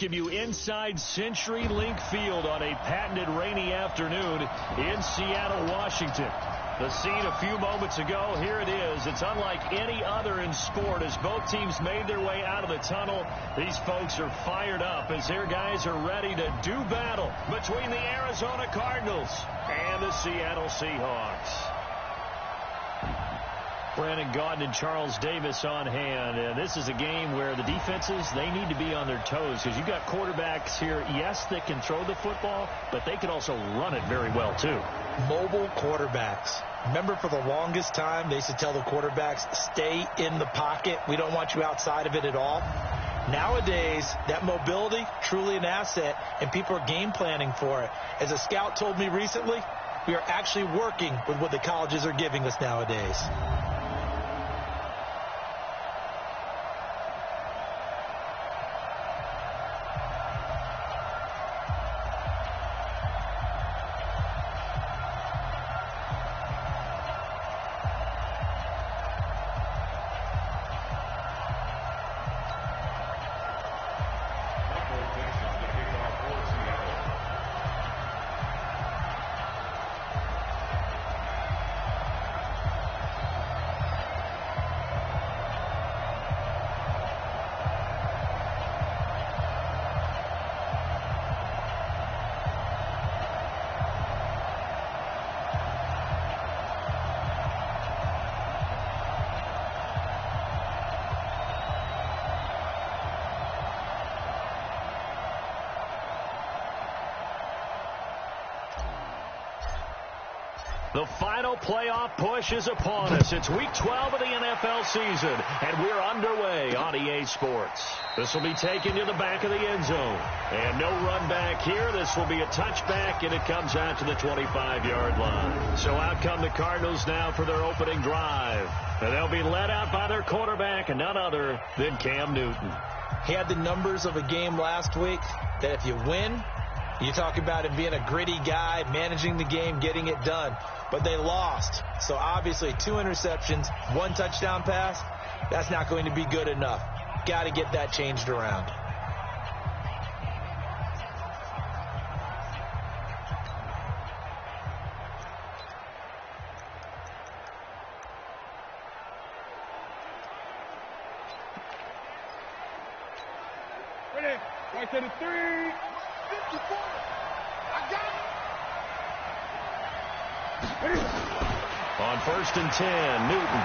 Give you inside CenturyLink Field on a patented rainy afternoon in Seattle, Washington. The scene a few moments ago, here it is. It's unlike any other in sport as both teams made their way out of the tunnel. These folks are fired up as their guys are ready to do battle between the Arizona Cardinals and the Seattle Seahawks. Brandon Gaudin and Charles Davis on hand. And this is a game where the defenses, they need to be on their toes because you've got quarterbacks here, yes, that can throw the football, but they can also run it very well, too. Mobile quarterbacks. Remember, for the longest time, they used to tell the quarterbacks, stay in the pocket. We don't want you outside of it at all. Nowadays, that mobility, truly an asset, and people are game planning for it. As a scout told me recently, we are actually working with what the colleges are giving us nowadays. The final playoff push is upon us. It's Week 12 of the NFL season, and we're underway on EA Sports. This will be taken to the back of the end zone. And no run back here. This will be a touchback, and it comes out to the 25-yard line. So out come the Cardinals now for their opening drive. And they'll be led out by their quarterback, and none other than Cam Newton. He had the numbers of a game last week that if you win, you talk about him being a gritty guy, managing the game, getting it done. But they lost. So obviously 2 interceptions, 1 touchdown pass, that's not going to be good enough. Got to get that changed around. Ready? Right to the 3. 54. I got it. On 1st and 10, Newton.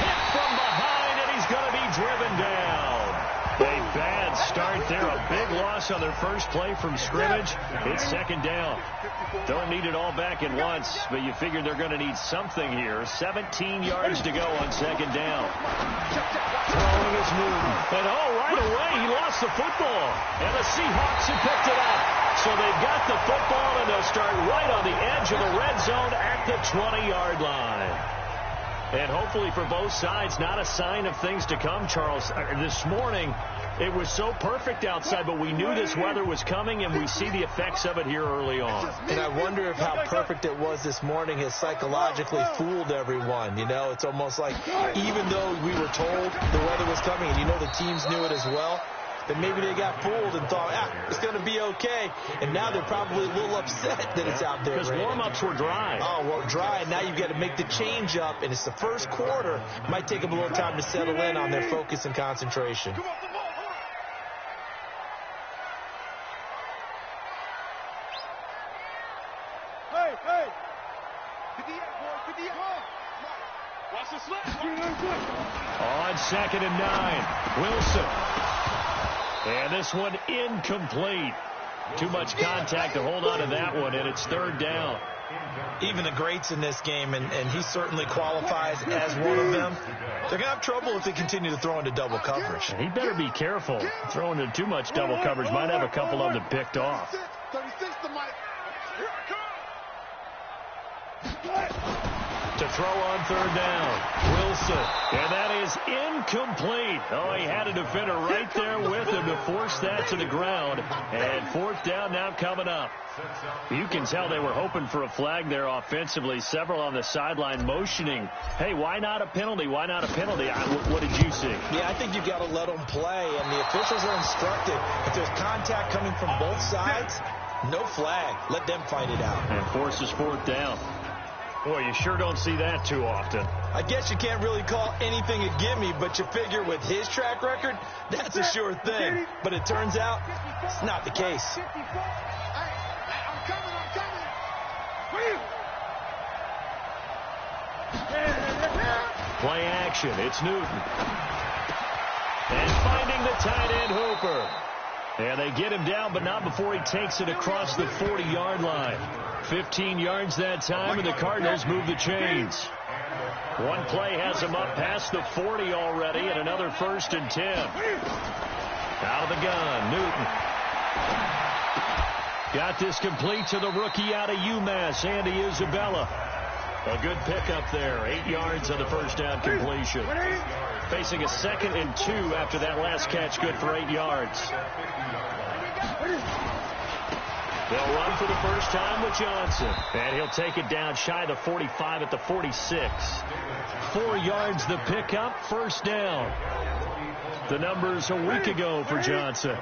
Hit from behind, and he's going to be driven down. A bad start there. A big loss on their first play from scrimmage. It's 2nd down. Don't need it all back at once, but you figure they're going to need something here. 17 yards to go on 2nd down. Throwing is Newton. And right away, he lost the football. And the Seahawks have picked it up. So they've got the football, and they'll start right on the edge of the red zone at the 20-yard line. And hopefully for both sides, not a sign of things to come, Charles. This morning, it was so perfect outside, but we knew this weather was coming, and we see the effects of it here early on. And I wonder if how perfect it was this morning has psychologically fooled everyone. You know, it's almost like even though we were told the weather was coming, and you know the teams knew it as well, that maybe they got fooled and thought, it's going to be okay. And now they're probably a little upset that it's out there. Because warm-ups were dry. Oh, well, dry. And now you've got to make the change up. And it's the first quarter. It might take them a little time to settle in on their focus and concentration. Hey! Get the air, boy. Get the air. Watch the slap. On 2nd and 9, Wilson. And this one incomplete. Too much contact to hold on to that one, and it's 3rd down. Even the greats in this game, and he certainly qualifies as one of them, they're going to have trouble if they continue to throw into double coverage. He better be careful. Throwing into too much double coverage might have a couple of them picked off. 36 to Mike. Here I come. to throw on third down. Wilson. And that is incomplete. Oh, he had a defender right there with him to force that to the ground. And fourth down now coming up. You can tell they were hoping for a flag there offensively. Several on the sideline motioning. Hey, why not a penalty? Why not a penalty? What did you see? Yeah, I think you've got to let them play, and the officials are instructed. If there's contact coming from both sides, no flag. Let them fight it out. And forces fourth down. Boy, you sure don't see that too often. I guess you can't really call anything a gimme, but you figure with his track record, that's a sure thing. But it turns out it's not the case. Play action. It's Newton. And finding the tight end, Hooper. And they get him down, but not before he takes it across the 40-yard line. 15 yards that time, and the Cardinals move the chains. One play has him up past the 40 already, and another 1st and 10. Out of the gun, Newton. Got this complete to the rookie out of UMass, Andy Isabella. A good pickup there. 8 yards on the first down completion. Facing a 2nd and 2 after that last catch, good for 8 yards. They'll run for the first time with Johnson. And he'll take it down shy of the 45 at the 46. 4 yards the pickup, first down. The numbers a week ago for Johnson.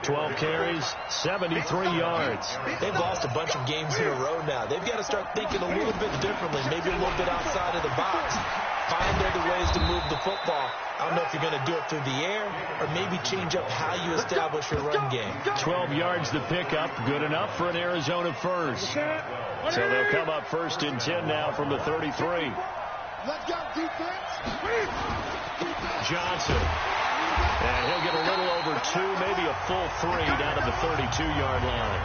12 carries, 73 yards. They've lost a bunch of games in a row now. They've got to start thinking a little bit differently, maybe a little bit outside of the box. Find other ways to move the football. I don't know if you're going to do it through the air or maybe change up how you establish your run game. 12 yards the pickup, good enough for an Arizona first. So they'll come up 1st and 10 now from the 33. Let's go, defense. Johnson. And he'll get a little over 2, maybe a full 3 down to the 32-yard line.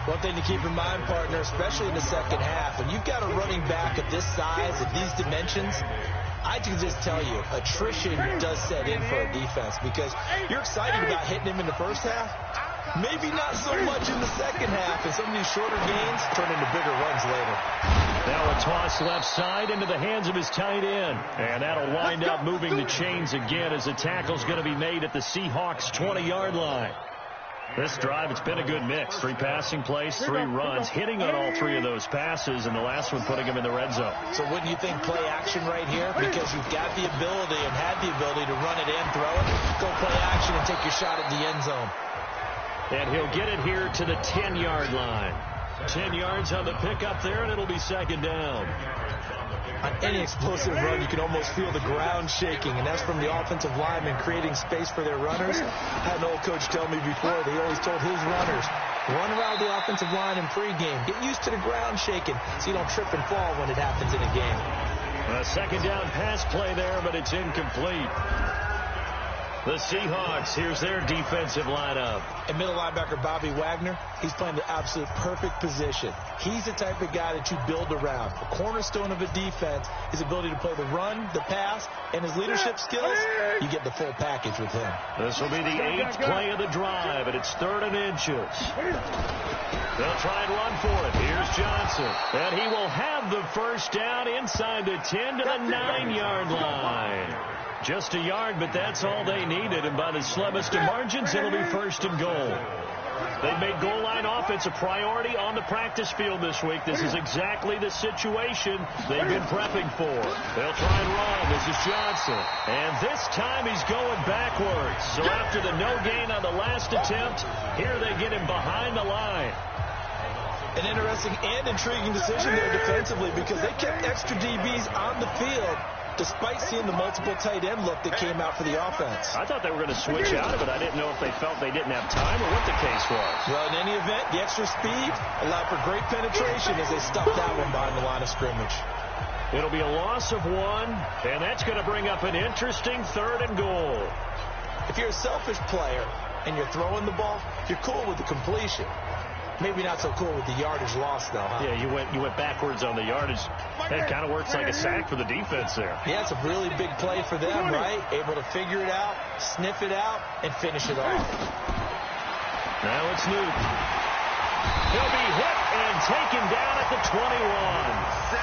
One thing to keep in mind, partner, especially in the second half, when you've got a running back of this size, at these dimensions, I can just tell you, attrition does set in for a defense because you're excited about hitting him in the first half. Maybe not so much in the second half, and some of these shorter gains turn into bigger runs later. Now a toss left side into the hands of his tight end. And that'll wind up moving the chains again as the tackle's going to be made at the Seahawks' 20-yard line. This drive, it's been a good mix. 3 passing plays, 3 runs, hitting on all 3 of those passes, and the last one putting him in the red zone. So wouldn't you think play action right here? Because you've got the ability and had the ability to run it and throw it. Go play action and take your shot at the end zone. And he'll get it here to the 10-yard line. 10 yards on the pickup there, and it'll be 2nd down. On any explosive run, you can almost feel the ground shaking, and that's from the offensive linemen creating space for their runners. I had an old coach tell me before, they always told his runners, run around the offensive line in pregame. Get used to the ground shaking so you don't trip and fall when it happens in a game. A 2nd down pass play there, but it's incomplete. The Seahawks, here's their defensive lineup. And middle linebacker Bobby Wagner, he's playing the absolute perfect position. He's the type of guy that you build around. The cornerstone of a defense, his ability to play the run, the pass, and his leadership skills, you get the full package with him. This will be the 8th play of the drive, and it's 3rd and inches. They'll try and run for it. Here's Johnson. And he will have the first down inside the 10 to the 9-yard line. Just a yard, but that's all they needed. And by the slimmest of margins, it'll be 1st and goal. They've made goal line offense a priority on the practice field this week. This is exactly the situation they've been prepping for. They'll try and run. This is Johnson. And this time he's going backwards. So after the no gain on the last attempt, here they get him behind the line. An interesting and intriguing decision there defensively because they kept extra DBs on the field despite seeing the multiple tight end look that came out for the offense. I thought they were going to switch out of it. I didn't know if they felt they didn't have time or what the case was. Well, in any event, the extra speed allowed for great penetration as they stuffed that one behind the line of scrimmage. It'll be a loss of 1, and that's going to bring up an interesting 3rd and goal. If you're a selfish player and you're throwing the ball, you're cool with the completion. Maybe not so cool with the yardage loss, though, huh? Yeah, you went backwards on the yardage. It kind of works like a sack for the defense there. Yeah, it's a really big play for them, right? Able to figure it out, sniff it out, and finish it off. Now it's Newton. He'll be hit and taken down at the 21.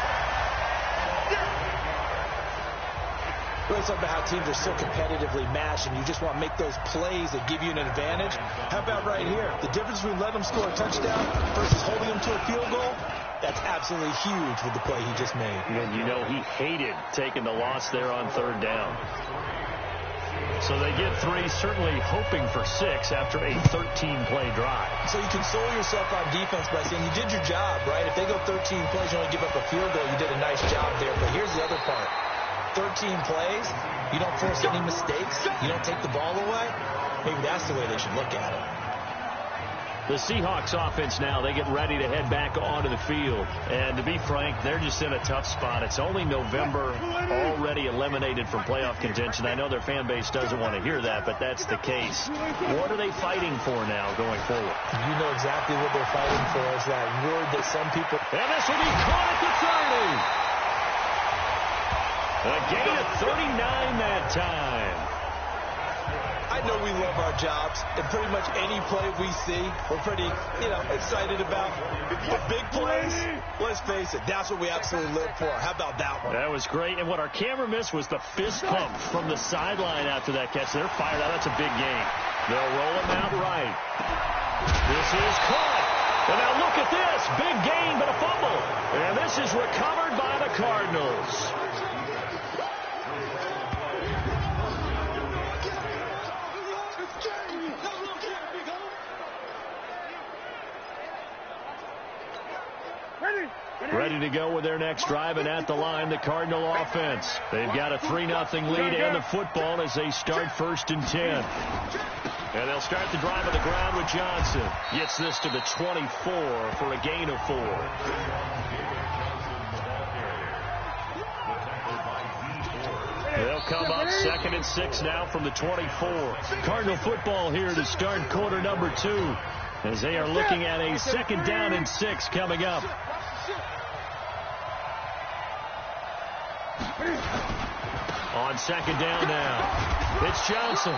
Really talking about how teams are so competitively matched and you just want to make those plays that give you an advantage. How about right here? The difference between letting them score a touchdown versus holding them to a field goal, that's absolutely huge with the play he just made. And you know he hated taking the loss there on third down. So they get 3, certainly hoping for 6 after a 13-play drive. So you console yourself on defense by saying you did your job, right? If they go 13 plays, you only give up a field goal, you did a nice job there. But here's the other part. 13 plays, you don't force any mistakes, you don't take the ball away. Maybe that's the way they should look at it. The Seahawks offense now, they get ready to head back onto the field. And to be frank, they're just in a tough spot. It's only November, already eliminated from playoff contention. I know their fan base doesn't want to hear that, but that's the case. What are they fighting for now going forward? You know exactly what they're fighting for. Is that word that some people... And this will be caught at the 30. A gain of 39 that time. I know we love our jobs, and pretty much any play we see, we're pretty, excited about. But big plays, let's face it, that's what we absolutely live for. How about that one? That was great, and what our camera missed was the fist pump from the sideline after that catch. They're fired out. That's a big gain. They'll roll him out right. This is caught. And now look at this. Big gain, but a fumble. And this is recovered by the Cardinals. Ready to go with their next drive, and at the line, the Cardinal offense. They've got a 3-0 lead and the football as they start 1st and 10. And they'll start the drive on the ground with Johnson. Gets this to the 24 for a gain of 4. They'll come up 2nd and 6 now from the 24. Cardinal football here to start quarter number 2 as they are looking at a 2nd down and 6 coming up. On 2nd down now, it's Johnson.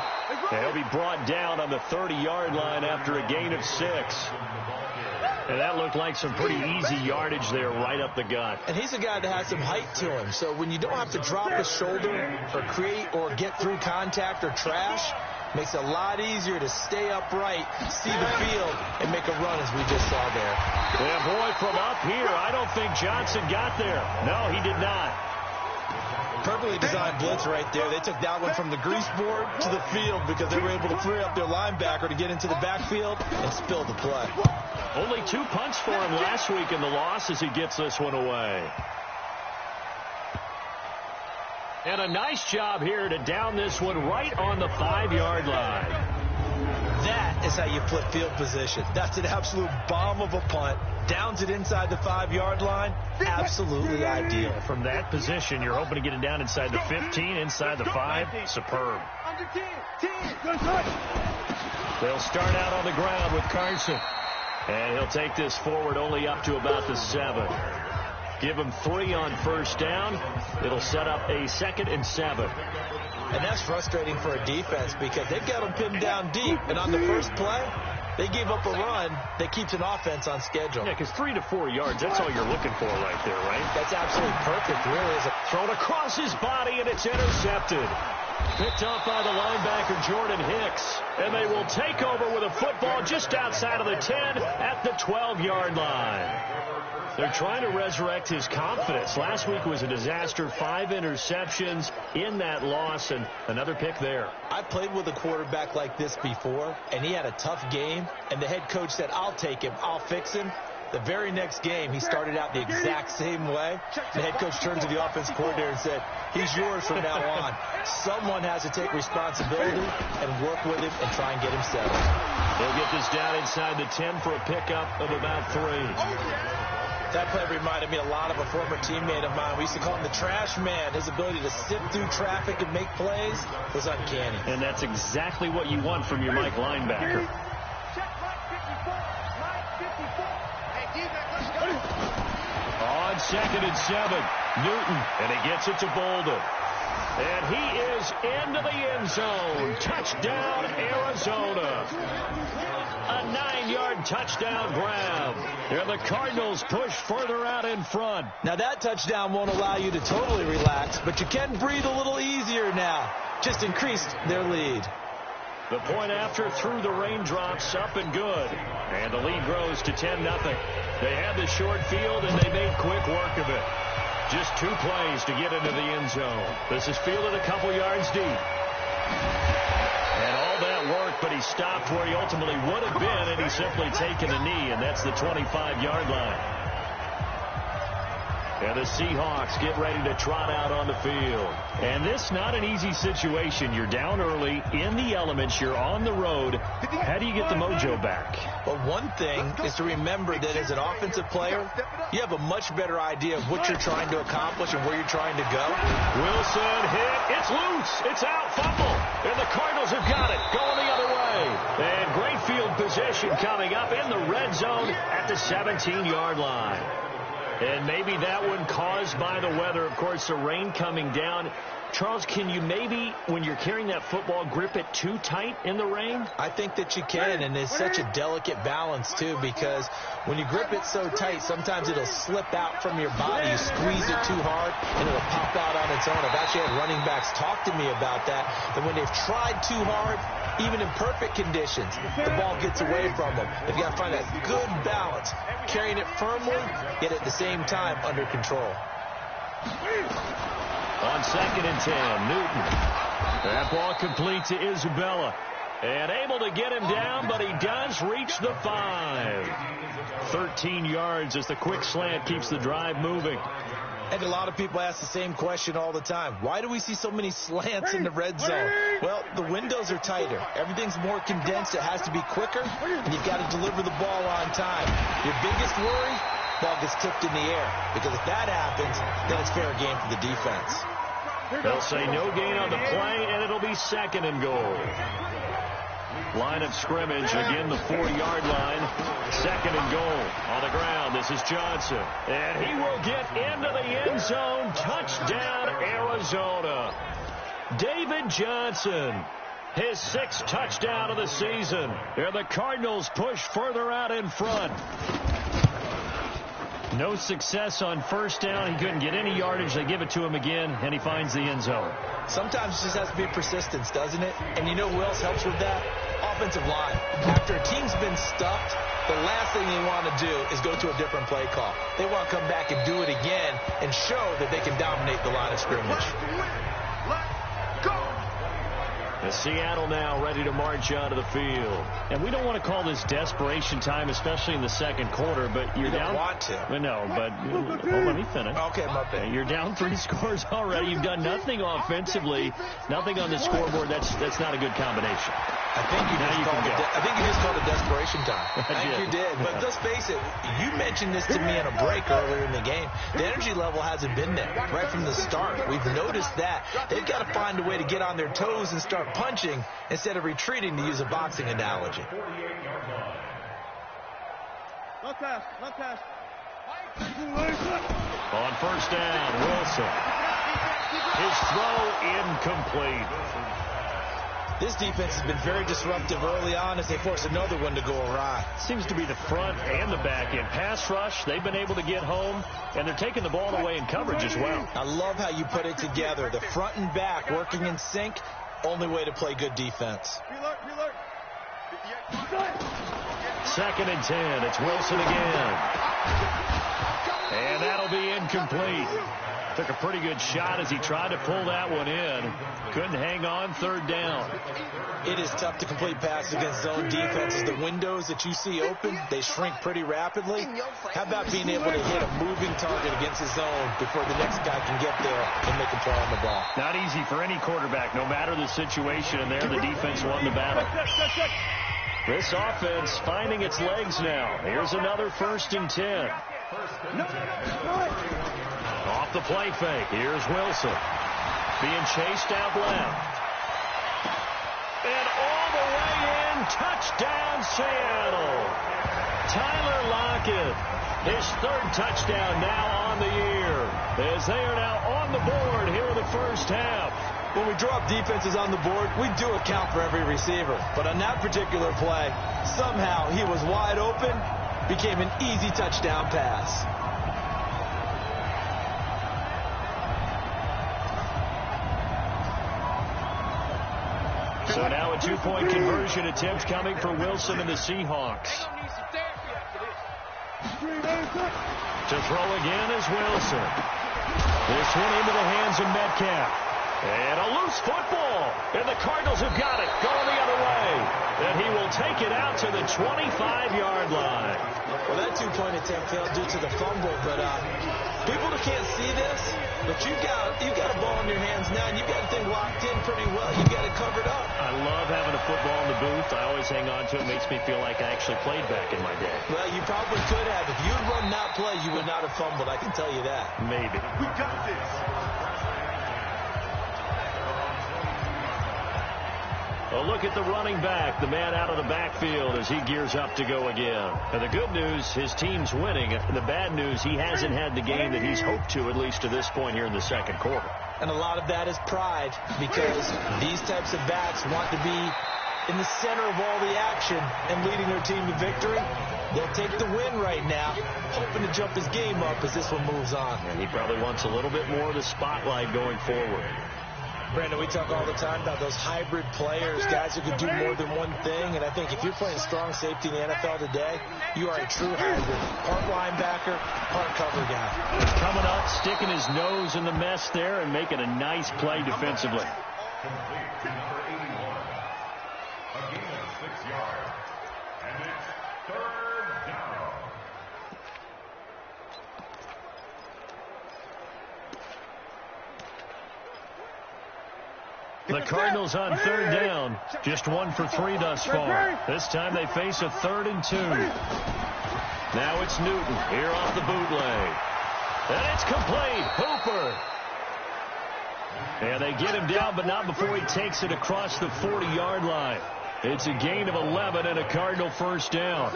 He'll be brought down on the 30-yard line after a gain of 6. And that looked like some pretty easy yardage there right up the gut. And he's a guy that has some height to him. So when you don't have to drop a shoulder or create or get through contact or trash, makes it a lot easier to stay upright, see the field, and make a run as we just saw there. Yeah, boy, from up here, I don't think Johnson got there. No, he did not. Perfectly designed blitz right there. They took that one from the grease board to the field because they were able to free up their linebacker to get into the backfield and spill the play. Only 2 punts for him last week in the loss as he gets this one away. And a nice job here to down this one right on the 5-yard line. That is how you flip field position. That's an absolute bomb of a punt. Downs it inside the 5-yard line. Absolutely ideal. From that position, you're hoping to get it down inside the 15, inside the 5. Superb. They'll start out on the ground with Carson. And he'll take this forward only up to about the 7. Give him 3 on 1st down. It'll set up a 2nd and 7. And that's frustrating for a defense because they've got them pinned down deep. And on the first play, they gave up a run that keeps an offense on schedule. Yeah, because 3 to 4 yards, that's all you're looking for right there, right? That's absolutely perfect, really. Thrown across his body, and it's intercepted. Picked off by the linebacker, Jordan Hicks. And they will take over with a football just outside of the 10 at the 12-yard line. They're trying to resurrect his confidence. Last week was a disaster. 5 interceptions in that loss, and another pick there. I played with a quarterback like this before, and he had a tough game, and the head coach said, I'll take him, I'll fix him. The very next game, he started out the exact same way. The head coach turned to the offensive coordinator and said, he's yours from now on. Someone has to take responsibility and work with him and try and get him settled. They'll get this down inside the 10 for a pickup of about 3. That play reminded me a lot of a former teammate of mine. We used to call him the trash man. His ability to sift through traffic and make plays was uncanny. And that's exactly what you want from your Mike linebacker. On 2nd and 7, Newton, and he gets it to Bolden. And he is into the end zone. Touchdown, Arizona. A 9-yard touchdown grab. And the Cardinals push further out in front. Now that touchdown won't allow you to totally relax, but you can breathe a little easier now. Just increased their lead. The point after through the raindrops, up and good. And the lead grows to 10-0. They had the short field, and they made quick work of it. Just 2 plays to get into the end zone. This is fielded a couple yards deep. And all that work, but he stopped where he ultimately would have been, and he's simply taken a knee, and that's the 25-yard line. And the Seahawks get ready to trot out on the field. And this not an easy situation. You're down early, in the elements, you're on the road. How do you get the mojo back? Well, one thing is to remember that as an offensive player, you have a much better idea of what you're trying to accomplish and where you're trying to go. Wilson hit. It's loose. It's out. Fumble. And the Cardinals have got it. Going the other way. And great field position coming up in the red zone at the 17-yard line. And maybe that one caused by the weather. Of course, the rain coming down. Charles, can you maybe, when you're carrying that football, grip it too tight in the rain? I think that you can, and it's such a delicate balance, too, because when you grip it so tight, sometimes it'll slip out from your body. You squeeze it too hard, and it'll pop out on its own. I've actually had running backs talk to me about that when they've tried too hard, even in perfect conditions, the ball gets away from them. They've got to find that good balance, carrying it firmly, yet at the same time under control. On 2nd and 10, Newton. That ball complete to Isabella. And able to get him down, but he does reach the 5. 13 yards as the quick slant keeps the drive moving. And a lot of people ask the same question all the time. Why do we see so many slants in the red zone? Well, the windows are tighter. Everything's more condensed. It has to be quicker, and you've got to deliver the ball on time. Your biggest worry? Ball gets tipped in the air, because if that happens, then it's fair game for the defense. They'll say no gain on the play, and it'll be 2nd and goal. Line of scrimmage, again the 4-yard line. 2nd and goal on the ground. This is Johnson, and he will get into the end zone. Touchdown, Arizona. David Johnson, his 6th touchdown of the season. And the Cardinals push further out in front. No success on first down. He couldn't get any yardage. They give it to him again, and he finds the end zone. Sometimes it just has to be persistence, doesn't it? And you know who else helps with that? Offensive line. After a team's been stuffed, the last thing they want to do is go to a different play call. They want to come back and do it again and show that they can dominate the line of scrimmage. The Seattle now ready to march out of the field. And we don't want to call this desperation time, especially in the second quarter, but you're down. You don't want to. No, but let me finish. Okay, I'm up there. You're down 3 scores already. You've done nothing offensively, nothing on the scoreboard. That's not a good combination. I think you just called it desperation time. I think you did. But let's face it, you mentioned this to me in a break earlier in the game. The energy level hasn't been there right from the start. We've noticed that. They've got to find a way to get on their toes and start punching instead of retreating, to use a boxing analogy. Not pass. On first down, Wilson. His throw incomplete. This defense has been very disruptive early on as they force another one to go awry. Seems to be the front and the back end. Pass rush, they've been able to get home, and they're taking the ball away in coverage as well. I love how you put it together. The front and back working in sync, only way to play good defense. 2nd and 10. It's Wilson again. And that'll be incomplete. Took a pretty good shot as he tried to pull that one in. Couldn't hang on. 3rd down. It is tough to complete passes against zone defenses. The windows that you see open, they shrink pretty rapidly. How about being able to hit a moving target against the zone before the next guy can get there and make a play on the ball? Not easy for any quarterback, no matter the situation. And there, the defense won the battle. This offense finding its legs now. Here's another 1st and 10. Off the play fake. Here's Wilson. Being chased out left. And all the way in. Touchdown, Seattle. Tyler Lockett. His 3rd touchdown now on the year. As they are now on the board here in the first half. When we draw up defenses on the board, we do account for every receiver. But on that particular play, somehow he was wide open, became an easy touchdown pass. So now a two-point conversion attempt coming for Wilson and the Seahawks. To throw again is Wilson. This one into the hands of Metcalf. And a loose football. And the Cardinals have got it. Going the other way. And he will take it out to the 25-yard line. Well, that two-point attempt failed due to the fumble. But people that can't see this, but you got a ball in your hands now, and you got the thing locked in pretty well. You got it covered up. I love having a football in the booth. I always hang on to it. It makes me feel like I actually played back in my day. Well, you probably could have. If you had run that play, you would not have fumbled. I can tell you that. Maybe. We got this. A look at the running back, the man out of the backfield as he gears up to go again. And the good news, his team's winning. The bad news, he hasn't had the game that he's hoped to, at least to this point here in the second quarter. And a lot of that is pride, because these types of backs want to be in the center of all the action and leading their team to victory. They'll take the win right now, hoping to jump his game up as this one moves on. And he probably wants a little bit more of the spotlight going forward. Brandon, we talk all the time about those hybrid players, guys who can do more than one thing. And I think if you're playing strong safety in the NFL today, you are a true hybrid. Part linebacker, part cover guy. He's coming up, sticking his nose in the mess there and making a nice play defensively. Complete to number 81. A gain of 6 yards. And it's third down. The Cardinals on third down. Just 1 for 3 thus far. This time they face a 3rd and 2. Now it's Newton here off the bootleg. And it's complete. Hooper. And they get him down, but not before he takes it across the 40-yard line. It's a gain of 11 and a Cardinal first down.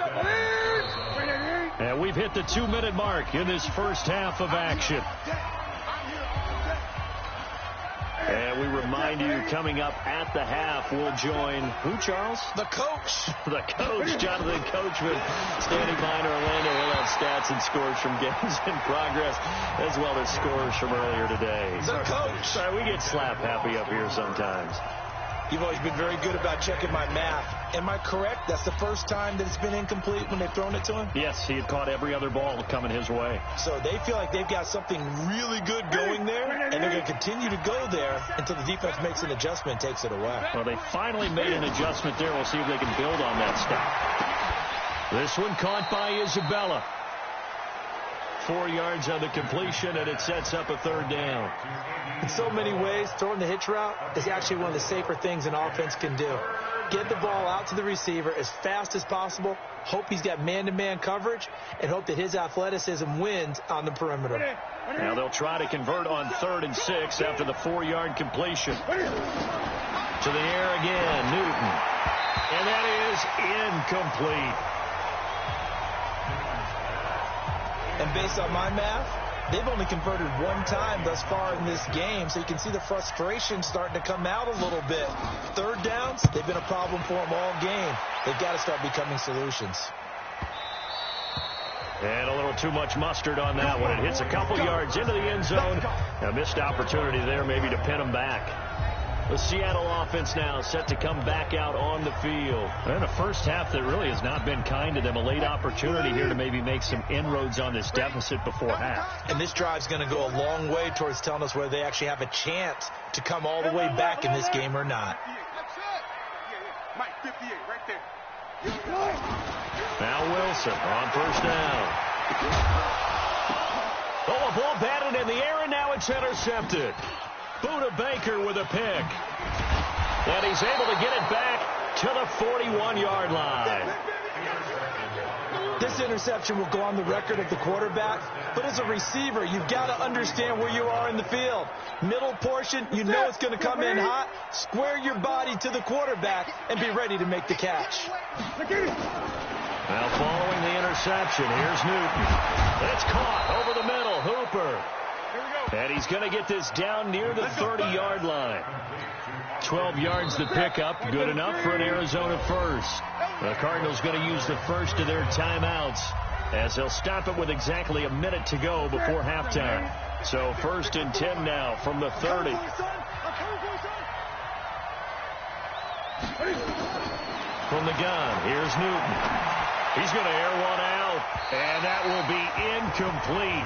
And we've hit the 2-minute mark in this first half of action. And we remind you, coming up at the half, we'll join who, Charles? The coach. The coach, Jonathan Coachman, standing by in Orlando. We'll have stats and scores from games in progress, as well as scores from earlier today. The coach. Sorry, we get slap happy up here sometimes. You've always been very good about checking my math. Am I correct? That's the first time that it's been incomplete when they've thrown it to him? Yes, he had caught every other ball coming his way. So they feel like they've got something really good going there, and they're going to continue to go there until the defense makes an adjustment and takes it away. Well, they finally made an adjustment there. We'll see if they can build on that stop. This one caught by Isabella. 4 yards on the completion, and it sets up a 3rd down. In so many ways, throwing the hitch route is actually one of the safer things an offense can do. Get the ball out to the receiver as fast as possible, hope he's got man-to-man coverage, and hope that his athleticism wins on the perimeter. Now they'll try to convert on 3rd and 6 after the 4-yard completion. To the air again, Newton. And that is incomplete. And based on my math, they've only converted 1 time thus far in this game, so you can see the frustration starting to come out a little bit. 3rd downs, they've been a problem for them all game. They've got to start becoming solutions. And a little too much mustard on that one. It hits a couple yards into the end zone. A missed opportunity there maybe to pin them back. The Seattle offense now set to come back out on the field. And a first half that really has not been kind to them. A late opportunity here to maybe make some inroads on this deficit before half. And this drive's going to go a long way towards telling us whether they actually have a chance to come all the way back in this game or not. Mike, 58, right there. Now Wilson on first down. Oh, a ball batted in the air, and now it's intercepted. Buda Baker with a pick. And he's able to get it back to the 41-yard line. This interception will go on the record of the quarterback, but as a receiver, you've got to understand where you are in the field. Middle portion, you know it's going to come in hot. Square your body to the quarterback and be ready to make the catch. Now following the interception, here's Newton. It's caught over the middle. Hooper. And he's going to get this down near the 30-yard line. 12 yards to pick up. Good enough for an Arizona first. The Cardinals going to use the first of their timeouts as they'll stop it with exactly a minute to go before halftime. So 1st and 10 now from the 30. From the gun, here's Newton. He's going to air one out, and that will be incomplete.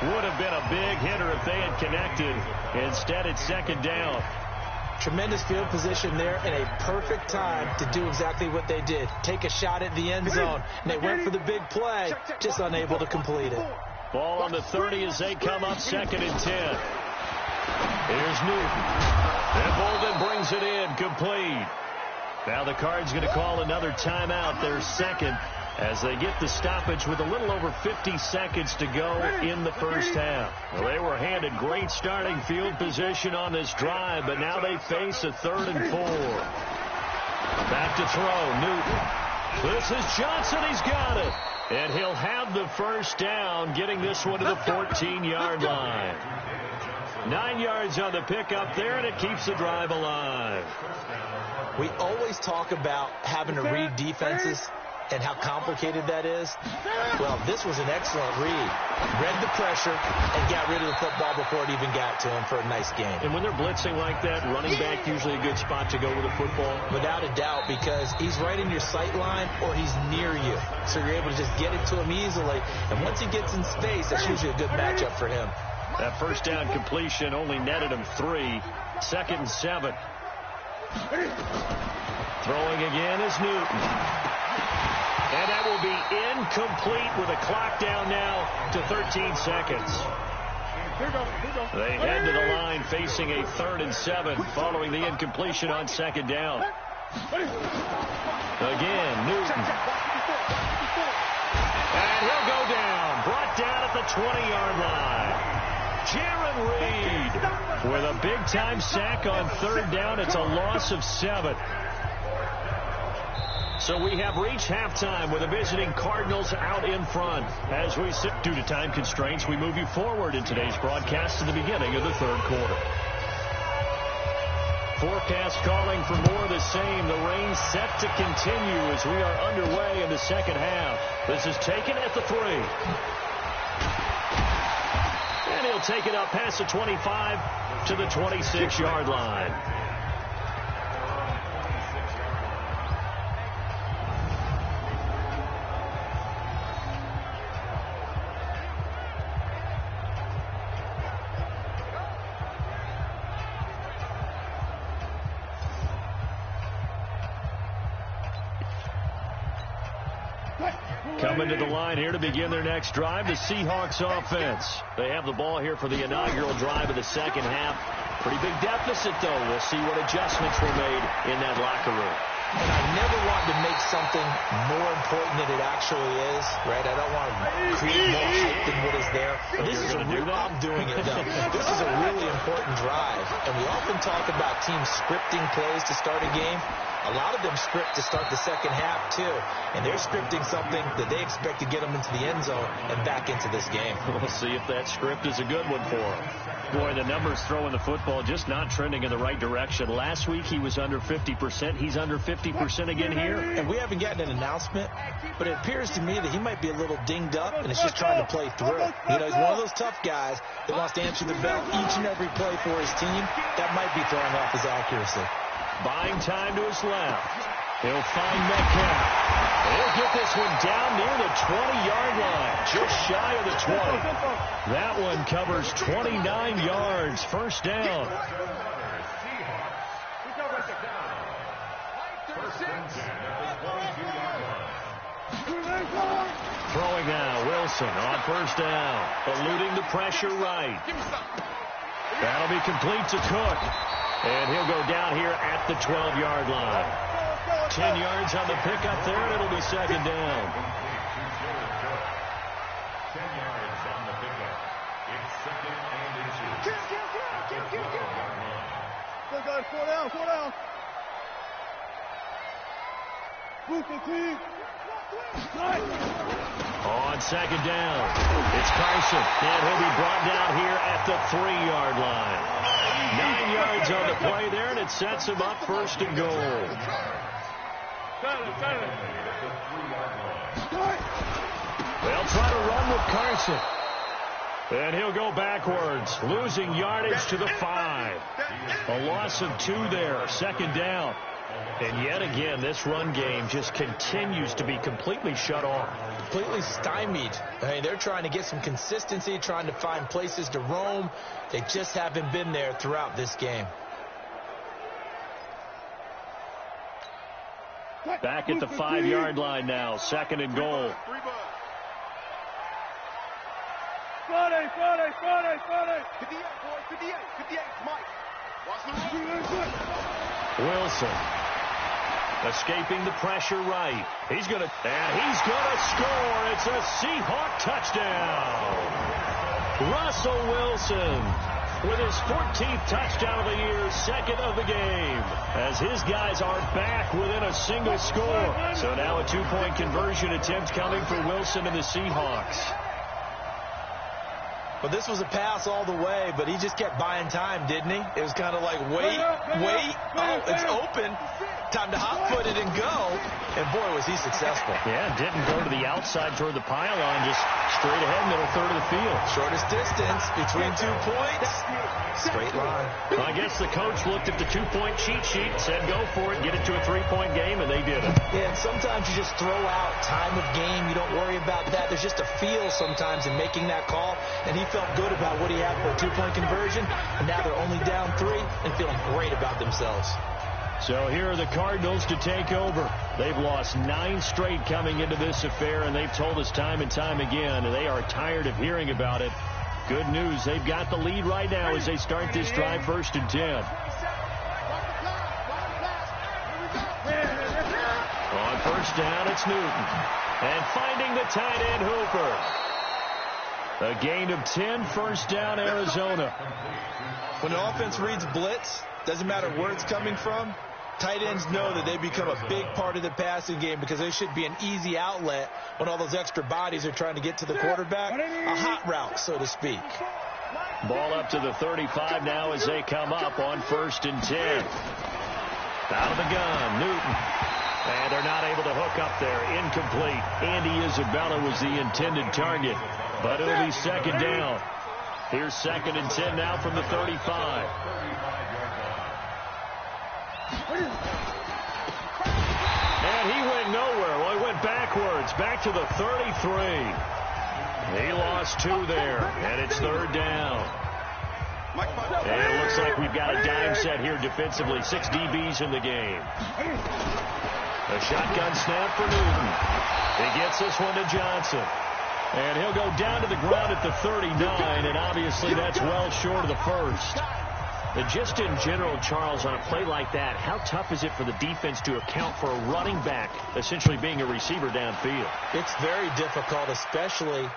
Would have been a big hitter if they had connected. Instead, it's 2nd down. Tremendous field position there and a perfect time to do exactly what they did. Take a shot at the end zone. And they went for the big play, just unable to complete it. Ball on the 30 as they come up 2nd and 10. Here's Newton. And Bolden brings it in, complete. Now the Cards going to call another timeout, their second, as they get the stoppage with a little over 50 seconds to go in the first half. Well, they were handed great starting field position on this drive, but now they face a 3rd and 4. Back to throw, Newton. This is Johnson, he's got it. And he'll have the first down, getting this one to the 14-yard line. 9 yards on the pickup there, and it keeps the drive alive. We always talk about having to read defenses and how complicated that is. Well, this was an excellent read. Read the pressure and got rid of the football before it even got to him for a nice game. And when they're blitzing like that, running back usually a good spot to go with a football? Without a doubt, because he's right in your sight line or he's near you. So you're able to just get it to him easily. And once he gets in space, that's usually a good matchup for him. That first down completion only netted him 3. 2nd and 7. Throwing again is Newton. And that will be incomplete with a clock down now to 13 seconds. They head to the line facing a 3rd and 7 following the incompletion on 2nd down. Again, Newton. And he'll go down. Brought down at the 20-yard line. Jaron Reed with a big-time sack on 3rd down. It's a loss of 7. So we have reached halftime with the visiting Cardinals out in front. As we sit due to time constraints, we move you forward in today's broadcast to the beginning of the 3rd quarter. Forecast calling for more of the same. The rain set to continue as we are underway in the 2nd half. This is taken at the 3. And he'll take it up past the 25 to the 26-yard line. Coming to the line here to begin their next drive, the Seahawks offense. They have the ball here for the inaugural drive of the 2nd half. Pretty big deficit, though. We'll see what adjustments were made in that locker room. And I never want to make something more important than it actually is, right? I don't want to create more hype than what is there. So this is I'm doing it, though. This is a really important drive. And we often talk about teams scripting plays to start a game. A lot of them script to start the 2nd half, too. And they're scripting something that they expect to get them into the end zone and back into this game. We'll see if that script is a good one for them. Boy, the numbers throwing the football just not trending in the right direction. Last week he was under 50%. He's under 50% again here. And we haven't gotten an announcement, but it appears to me that he might be a little dinged up and is just trying to play through. You know, he's one of those tough guys that wants to answer the bell each and every play for his team. That might be throwing off his accuracy. Buying time to his left. He'll find Metcalf. He'll get this one down near the 20-yard line, just shy of the 20. That one covers 29 yards, first down. Throwing now, Wilson on first down, eluding the pressure right. That'll be complete to Cook. And he'll go down here at the 12-yard line. 10 yards on the pickup there, and it'll be 2nd down. 10 yards on the pickup. It's 2nd and inches. Go, guys, 4 down, 4 down. Move the team. On second down, it's Carson, and he'll be brought down here at the 3-yard line. 9 yards on the play there, and it sets him up first and goal. They'll try to run with Carson. And he'll go backwards, losing yardage to the 5. A loss of 2 there, second down. And yet again, this run game just continues to be completely shut off. Completely stymied. I mean, they're trying to get some consistency, trying to find places to roam. They just haven't been there throughout this game. Back at the 5-yard line now, second and goal. Friday. 58, boy, 58, Mike. Watch the run. Wilson escaping the pressure right. He's going to score. It's a Seahawk touchdown. Russell Wilson with his 14th touchdown of the year, second of the game, as his guys are back within a single score. So now a 2-point conversion attempt coming for Wilson and the Seahawks. Well, this was a pass all the way, but he just kept buying time, didn't he? It was kind of like, wait. Oh, it's open. Time to hot-foot it and go. And, boy, was he successful. Yeah, didn't go to the outside toward the pylon, just straight ahead, middle third of the field. Shortest distance between 2 points. Straight line. Well, I guess the coach looked at the 2-point cheat sheet, said go for it, get it to a 3-point game, and they did it. Yeah, and sometimes you just throw out time of game. You don't worry about that. There's just a feel sometimes in making that call, and he felt good about what he had for a 2-point conversion, and now they're only down 3 and feeling great about themselves. So here are the Cardinals to take over. They've lost 9 straight coming into this affair, and they've told us time and time again, and they are tired of hearing about it. Good news, they've got the lead right now as they start this drive, 1st and 10. On first down, it's Newton. And finding the tight end, Hooper. A gain of 10, first down, Arizona. When an offense reads blitz, doesn't matter where it's coming from, tight ends know that they become a big part of the passing game because they should be an easy outlet when all those extra bodies are trying to get to the quarterback. A hot route, so to speak. Ball up to the 35 now as they come up on 1st and 10. Out of the gun, Newton. And they're not able to hook up there. Incomplete. Andy Isabella was the intended target, but it'll be second down. Here's 2nd and 10 now from the 35. And he went nowhere. Well, he went backwards, back to the 33. He lost 2 there, and it's 3rd down. And it looks like we've got a dime set here defensively. 6 DBs in the game. A shotgun snap for Newton. He gets this one to Johnson. And he'll go down to the ground at the 39, and obviously that's well short of the first. And just in general, Charles, on a play like that, how tough is it for the defense to account for a running back essentially being a receiver downfield? It's very difficult, especially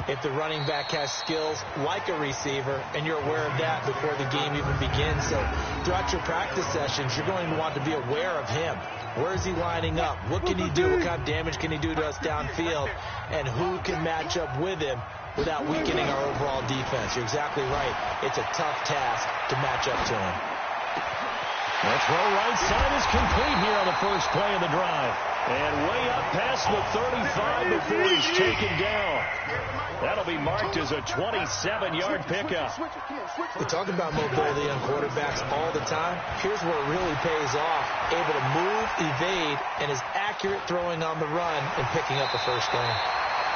if the running back has skills like a receiver, and you're aware of that before the game even begins. So throughout your practice sessions, you're going to want to be aware of him. Where is he lining up? What can he do? What kind of damage can he do to us downfield? And who can match up with him without weakening our overall defense? You're exactly right. It's a tough task to match up to him. That throw right side is complete here on the first play of the drive. And way up past the 35 before he's taken down. That'll be marked as a 27-yard pickup. We talk about mobility on quarterbacks all the time. Here's where it really pays off. Able to move, evade, and is accurate throwing on the run and picking up a first down.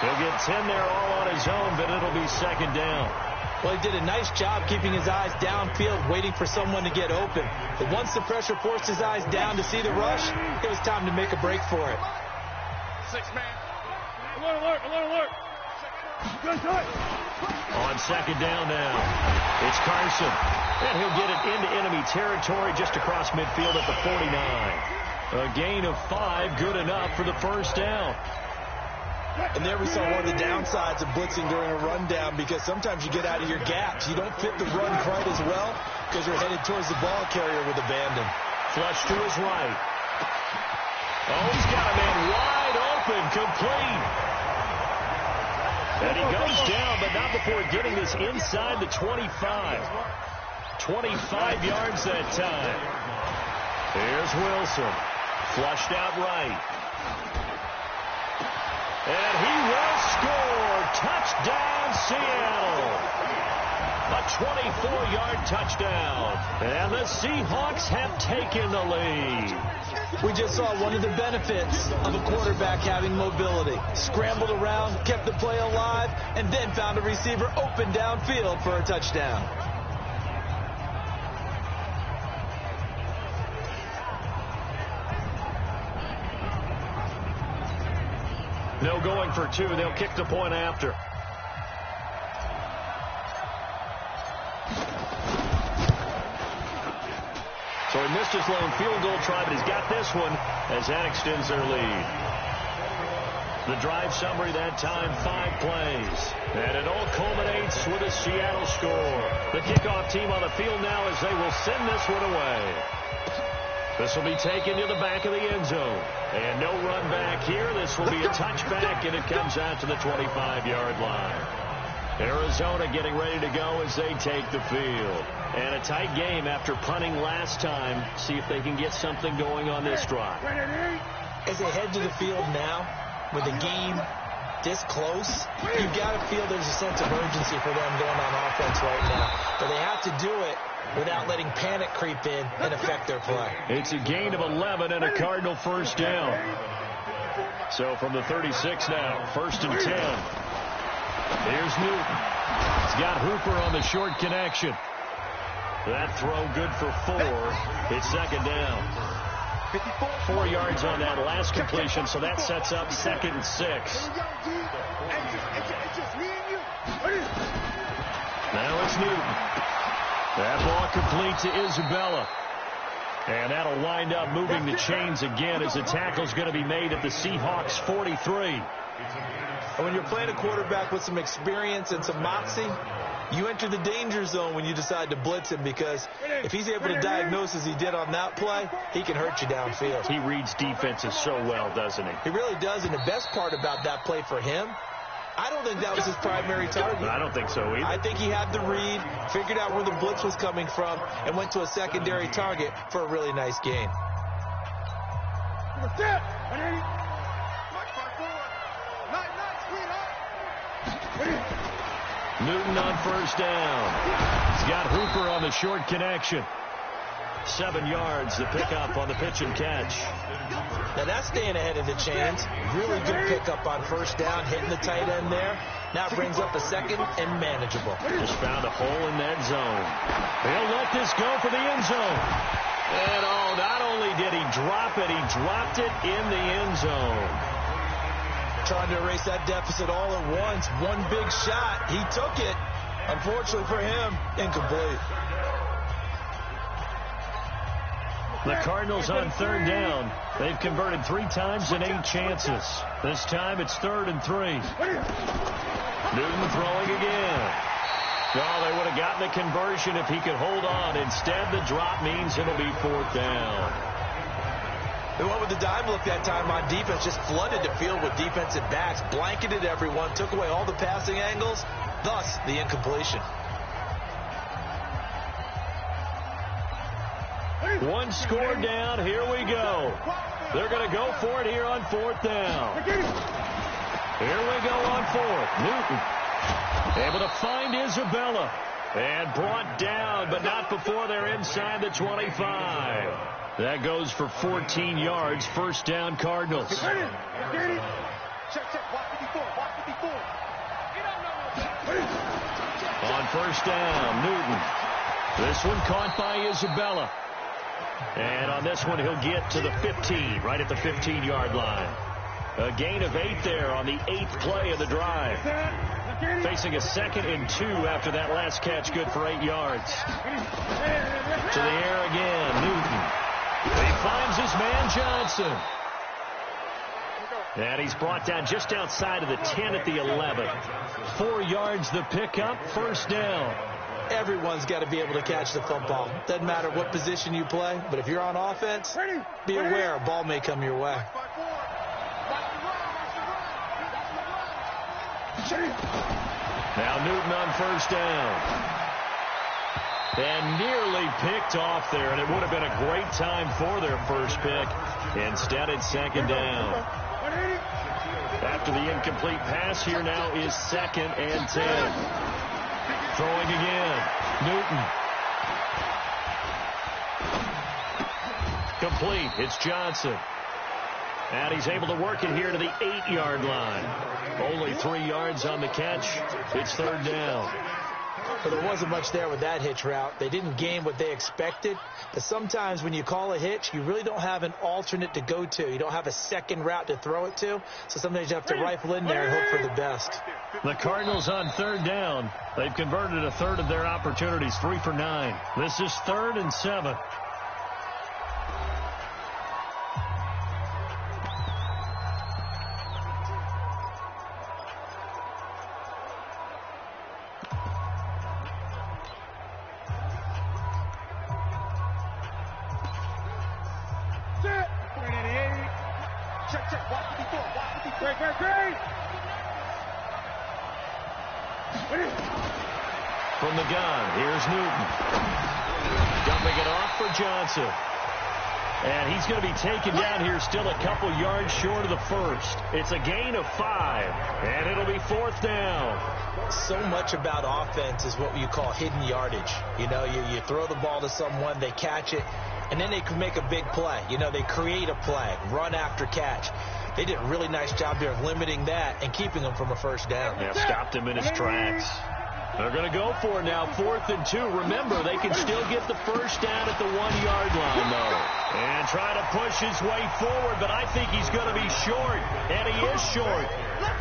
He'll get 10 there all on his own, but it'll be second down. Well, he did a nice job keeping his eyes downfield, waiting for someone to get open. But once the pressure forced his eyes down to see the rush, it was time to make a break for it. 6-man. Alert. On second down now, it's Carson. And he'll get it into enemy territory just across midfield at the 49. A gain of 5, good enough for the first down. And there we saw one of the downsides of blitzing during a rundown, because sometimes you get out of your gaps. You don't fit the run quite as well because you're headed towards the ball carrier with abandon. Flush to his right. Oh, he's got a man wide open, complete. And he goes down, but not before getting this inside the 25. 25 yards that time. Here's Wilson. Flushed out right. And he will score. Touchdown, Seattle. A 24-yard touchdown. And the Seahawks have taken the lead. We just saw one of the benefits of a quarterback having mobility. Scrambled around, kept the play alive, and then found a receiver open downfield for a touchdown. No going for two. They'll kick the point after. So he missed his lone field goal try, but he's got this one as that extends their lead. The drive summary that time, 5 plays. And it all culminates with a Seattle score. The kickoff team on the field now as they will send this one away. This will be taken to the back of the end zone. And no run back here. This will be a touchback, and it comes out to the 25-yard line. Arizona getting ready to go as they take the field. And a tight game after punting last time. See if they can get something going on this drive. As they head to the field now, with the game this close, you've got to feel there's a sense of urgency for them going on offense right now. But they have to do it without letting panic creep in and affect their play. It's a gain of 11 and a Cardinal first down. So from the 36 now, 1st and 10. Here's Newton. He's got Hooper on the short connection. That throw good for 4. It's 2nd down. 4 yards on that last completion, so that sets up 2nd and 6. Now it's Newton. That ball complete to Isabella. And that'll wind up moving the chains again as the tackle's going to be made at the Seahawks 43. And when you're playing a quarterback with some experience and some moxie, you enter the danger zone when you decide to blitz him, because if he's able to diagnose as he did on that play, he can hurt you downfield. He reads defenses so well, doesn't he? He really does, and the best part about that play for him, I don't think that was his primary target. I don't think so either. I think he had the read, figured out where the blitz was coming from, and went to a secondary target for a really nice gain. Newton on 1st down. He's got Hooper on the short connection. 7 yards, the pickup on the pitch and catch. Now that's staying ahead of the chains. Really good pickup on 1st down, hitting the tight end there. Now it brings up a 2nd and manageable. Just found a hole in that zone. He'll let this go for the end zone. And not only did he drop it, he dropped it in the end zone. Trying to erase that deficit all at once. One big shot. He took it. Unfortunately for him, incomplete. The Cardinals on 3rd down. They've converted 3 times in 8 chances. This time it's 3rd and 3. Newton throwing again. Oh, they would have gotten the conversion if he could hold on. Instead, the drop means it'll be 4th down. They went with the dime look that time on defense, just flooded the field with defensive backs, blanketed everyone, took away all the passing angles, thus the incompletion. One score down, here we go. They're going to go for it here on 4th down. Here we go on 4th. Newton able to find Isabella and brought down, but not before they're inside the 25. That goes for 14 yards. 1st down, Cardinals. On 1st down, Newton. This one caught by Isabella. And on this one, he'll get to the 15, right at the 15-yard line. A gain of 8 there on the 8th play of the drive. Facing a 2nd and 2 after that last catch, good for 8 yards. To the air again, Newton. He finds his man Johnson. And he's brought down just outside of the 10 at the 11. 4 yards the pickup, 1st down. Everyone's got to be able to catch the football. Doesn't matter what position you play, but if you're on offense, be aware a ball may come your way. Now Newton on first down. And nearly picked off there, and it would have been a great time for their first pick. Instead, it's second down. After the incomplete pass, here now is 2nd and 10. Throwing again. Newton. Complete. It's Johnson. And he's able to work it here to the 8-yard line. Only 3 yards on the catch. It's 3rd down. But there wasn't much there with that hitch route. They didn't gain what they expected. But sometimes when you call a hitch, you really don't have an alternate to go to. You don't have a second route to throw it to. So sometimes you have to rifle in there and hope for the best. The Cardinals on 3rd down. They've converted a third of their opportunities, 3 for 9. This is 3rd and 7. From the gun, here's Newton. Dumping it off for Johnson. And he's going to be taken down here still a couple yards short of the first. It's a gain of 5, and it'll be 4th down. So much about offense is what you call hidden yardage. You know, you throw the ball to someone, they catch it, and then they can make a big play. You know, they create a play, run after catch. They did a really nice job there of limiting that and keeping him from a first down. Yeah, stopped him in his tracks. They're going to go for it now, 4th and 2. Remember, they can still get the first down at the 1-yard line, though. And try to push his way forward, but I think he's going to be short, and he is short.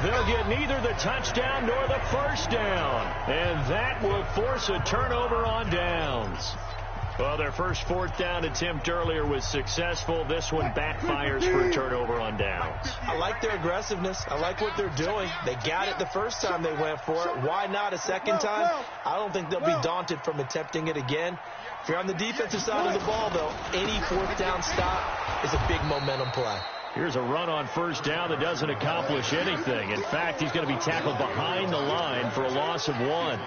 They'll get neither the touchdown nor the first down, and that will force a turnover on downs. Well, their first 4th down attempt earlier was successful. This one backfires for a turnover on downs. I like their aggressiveness. I like what they're doing. They got it the first time they went for it. Why not a second time? I don't think they'll be daunted from attempting it again. If you're on the defensive side of the ball, though, any 4th down stop is a big momentum play. Here's a run on first down that doesn't accomplish anything. In fact, he's going to be tackled behind the line for a loss of 1.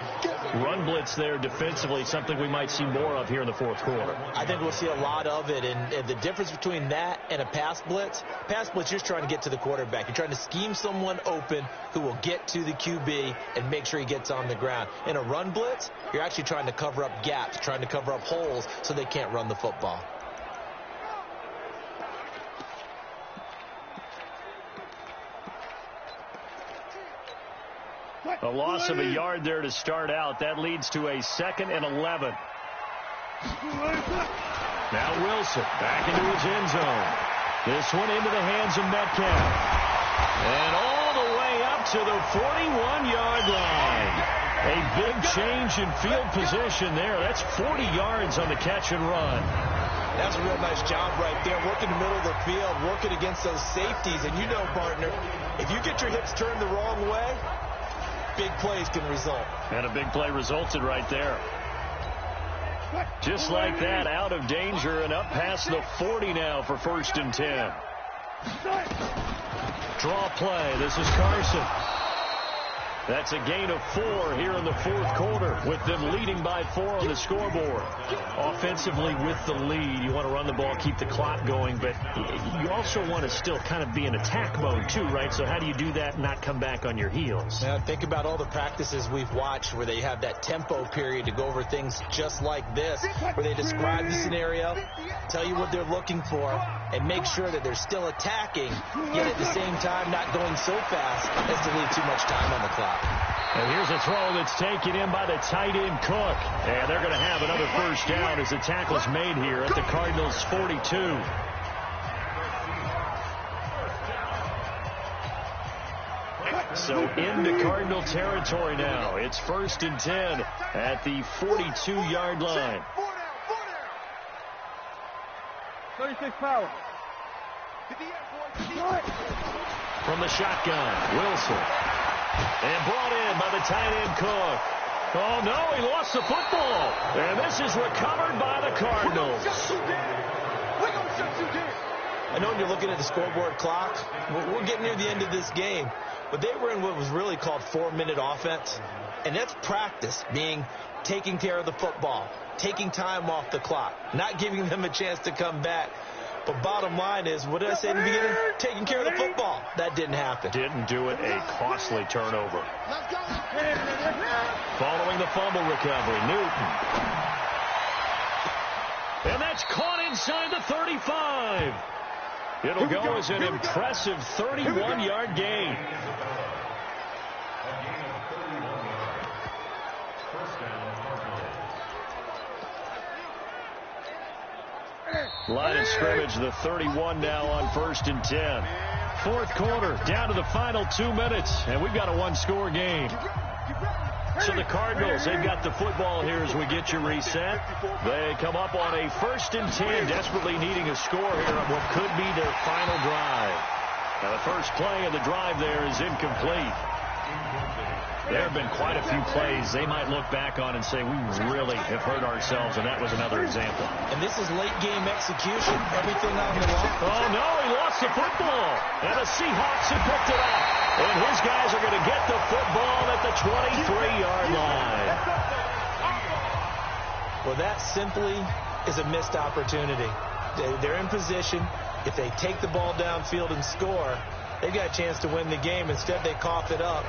Run blitz there defensively, something we might see more of here in the 4th quarter. I think we'll see a lot of it, and the difference between that and a pass blitz, you're trying to get to the quarterback. You're trying to scheme someone open who will get to the QB and make sure he gets on the ground. In a run blitz, you're actually trying to cover up gaps, trying to cover up holes so they can't run the football. A loss of a yard there to start out. That leads to a 2nd and 11. Now Wilson back into his end zone. This one into the hands of Metcalf. And all the way up to the 41-yard line. A big change in field position there. That's 40 yards on the catch and run. That's a real nice job right there. Working the middle of the field, working against those safeties. And you know, partner, if you get your hips turned the wrong way, big plays can result. And a big play resulted right there. Just like that, out of danger and up past the 40 now for 1st and 10. Draw play. This is Carson. That's a gain of 4 here in the 4th quarter with them leading by 4 on the scoreboard. Offensively with the lead, you want to run the ball, keep the clock going, but you also want to still kind of be in attack mode too, right? So how do you do that and not come back on your heels? Yeah, think about all the practices we've watched where they have that tempo period to go over things just like this, where they describe the scenario, tell you what they're looking for, and make sure that they're still attacking, yet at the same time not going so fast as to leave too much time on the clock. And here's a throw that's taken in by the tight end Cook. And they're going to have another first down as the tackle's made here at the Cardinals' 42. So into Cardinal territory now. It's 1st and 10 at the 42-yard line. 36 power. From the shotgun, Wilson. And brought in by the tight end Cook. Oh, no, he lost the football. And this is recovered by the Cardinals. I know when you're looking at the scoreboard clock, we're getting near the end of this game, but they were in what was really called 4-minute offense, and that's practice, meaning taking care of the football, taking time off the clock, not giving them a chance to come back. But bottom line is, what did I say in the beginning? Taking care of the football. That didn't happen. Didn't do it. A costly turnover. Following the fumble recovery, Newton. And that's caught inside the 35. It'll go as an impressive 31-yard gain. Line of scrimmage, the 31 now on 1st and 10. Fourth quarter, down to the final 2 minutes, and we've got a one-score game. So the Cardinals, they've got the football here as we get you reset. They come up on a 1st and 10, desperately needing a score here on what could be their final drive. Now the first play of the drive there is incomplete. There have been quite a few plays they might look back on and say, we really have hurt ourselves, and that was another example. And this is late-game execution. Everything on the line. Oh, no, he lost the football. And the Seahawks have picked it up. And his guys are going to get the football at the 23-yard line. Well, that simply is a missed opportunity. They're in position. If they take the ball downfield and score, they've got a chance to win the game. Instead, they cough it up.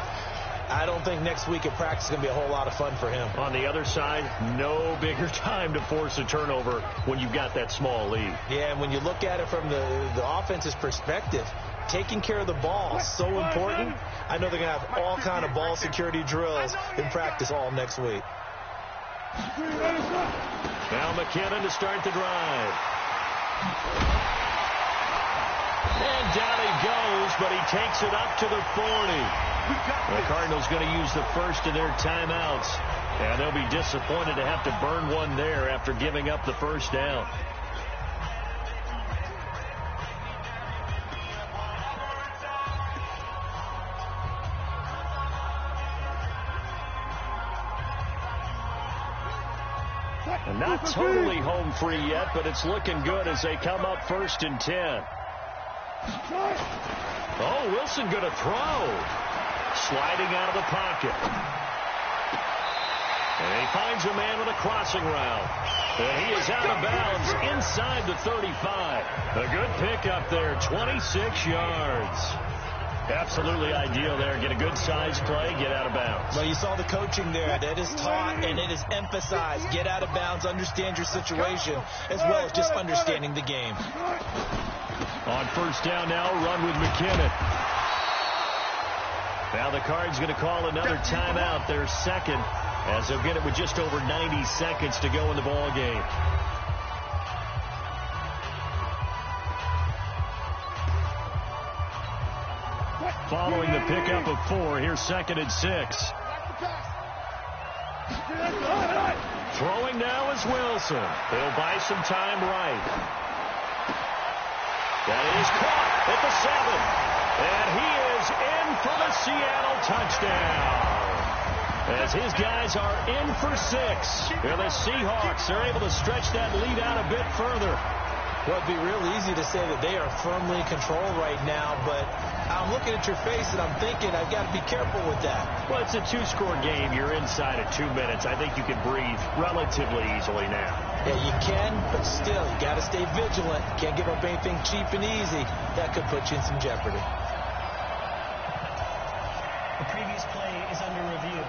I don't think next week at practice is going to be a whole lot of fun for him. On the other side, no bigger time to force a turnover when you've got that small lead. Yeah, and when you look at it from the offense's perspective, taking care of the ball is so important. I know they're going to have all kind of ball security drills in practice all next week. Now McKinnon to start the drive. And down he goes, but he takes it up to the 40. The Cardinals going to use the first of their timeouts, and they'll be disappointed to have to burn one there after giving up the first down. And not totally home free yet, but it's looking good as they come up 1st and 10. Oh, Wilson going to throw. Sliding out of the pocket. And he finds a man with a crossing route. And he is out of bounds inside the 35. A good pickup there, 26 yards. Absolutely ideal there. Get a good size play, get out of bounds. Well, you saw the coaching there. That is taught and it is emphasized. Get out of bounds, understand your situation, as well as just understanding the game. On 1st down now, run with McKinnon. Now the Cards going to call another timeout, their second, as they'll get it with just over 90 seconds to go in the ball game. Following the pickup of 4, here's 2nd and 6. Throwing now is Wilson. He'll buy some time right. That is caught at the 7. And he is in for the Seattle touchdown. As his guys are in for 6. And the Seahawks are able to stretch that lead out a bit further. Well, it'd be real easy to say that they are firmly in control right now, but I'm looking at your face and I'm thinking I've got to be careful with that. Well, it's a 2-score game. You're inside of 2 minutes. I think you can breathe relatively easily now. Yeah, you can, but still, you got to stay vigilant. You can't give up anything cheap and easy. That could put you in some jeopardy. The previous play is under review.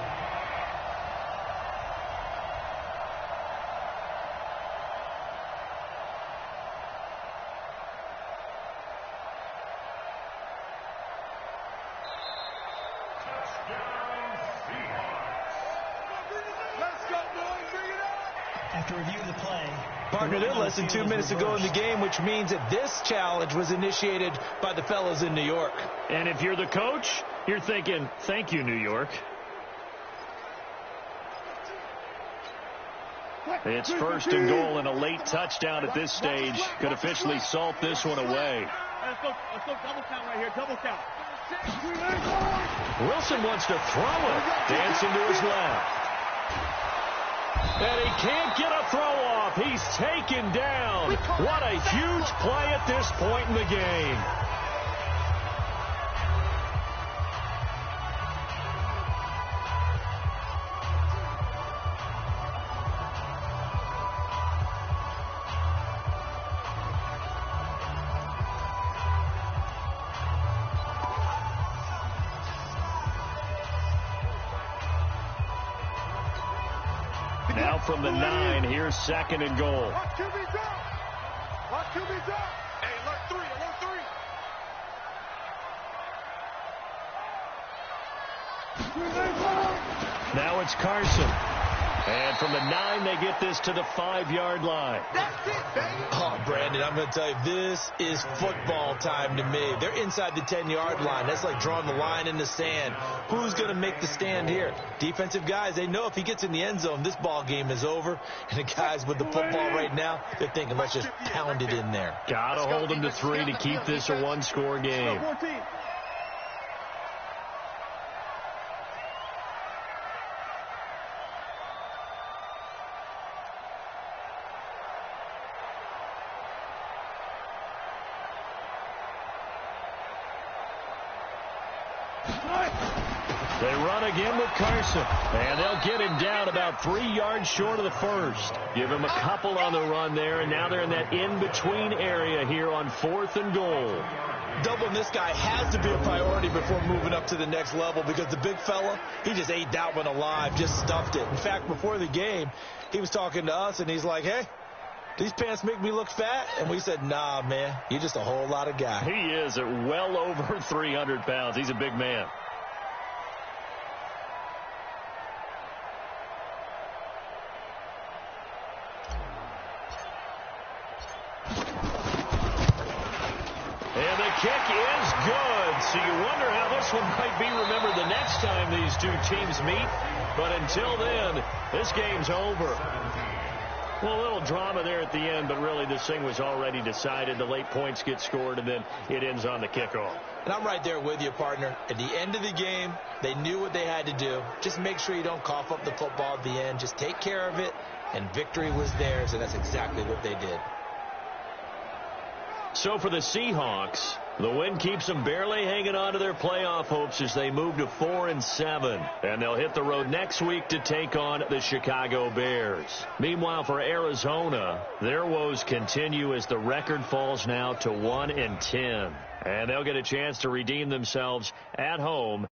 After review of the play, Partner, they're less than 2 minutes to go in the game, which means that this challenge was initiated by the fellas in New York. And if you're the coach, you're thinking, thank you, New York. It's 1st and goal, and a late touchdown at this stage could officially salt this one away. Let's go double count right here, double count. Wilson wants to throw it. Dancing to his left. And he can't get a throw off. He's taken down. What a huge play at this point in the game. Now from the 9, here's 2nd and goal. Watch QB's up. Watch QB's up. Hey, alert 3, alert 3. Now it's Carson. And from the 9, they get this to the 5-yard line. That's it, baby. Oh, Brandon, I'm going to tell you, this is football time to me. They're inside the 10-yard line. That's like drawing the line in the sand. Who's going to make the stand here? Defensive guys, they know if he gets in the end zone, this ball game is over. And the guys with the football right now, they're thinking, let's just pound it in there. Got to hold them to 3 to keep this a one-score game. 14. They run again with Carson, and they'll get him down about 3 yards short of the first. Give him a couple on the run there, and now they're in that in-between area here on 4th and goal. Doubling this guy has to be a priority before moving up to the next level because the big fella, he just ate that one alive, just stuffed it. In fact, before the game, he was talking to us, and he's like, hey, these pants make me look fat? And we said, nah, man, you're just a whole lot of guy. He is at well over 300 pounds. He's a big man. And the kick is good. So you wonder how this one might be remembered the next time these two teams meet. But until then, this game's over. Well, a little drama there at the end, but really this thing was already decided. The late points get scored, and then it ends on the kickoff. And I'm right there with you, partner. At the end of the game, they knew what they had to do. Just make sure you don't cough up the football at the end. Just take care of it, and victory was theirs, and that's exactly what they did. So for the Seahawks, the win keeps them barely hanging on to their playoff hopes as they move to 4-7. And they'll hit the road next week to take on the Chicago Bears. Meanwhile, for Arizona, their woes continue as the record falls now to 1-10. And they'll get a chance to redeem themselves at home